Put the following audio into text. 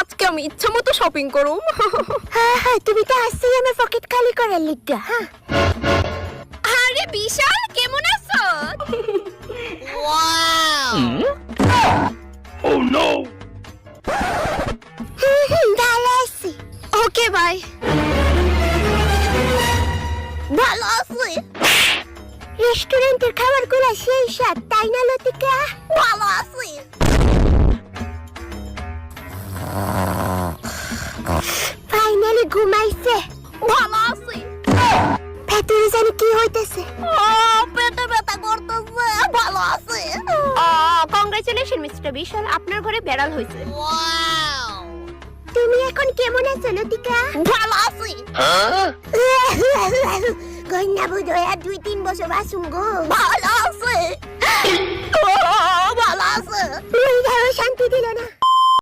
আজকে আমি ইচ্ছা মতো শপিং করুম। হ্যাঁ তুমি তো আসছেই আমার পকেট খালি করার লিগা। হ্যাঁ আরে বিশাল কেমন আছো? Wow Oh no! ভালো আছি। Okay bye. ভালো আছি। রেস্টুরেন্টের খাবারগুলো সেই স্বাদ, তাই না লতিকা? ভালো আছি। ফাইনালি ঘুমাইছে। ভালো আছি। ভেতরে জানি কি হইতেছে। পেটে ব্যথা করতেছে। ভালো আছি। কংগ্রাচুলেশন মিস্টার বিশাল, আপনার ঘরে বেড়াল হয়েছে। ওয়াও তুমি এখন কেমন আছো লতিকা? ভালো আছি। Huh? কন্যা বুধ হয়ে 2-3 বছর বাসুম গো। ভালো আছে। ভালো আছে। শান্তি দিল না।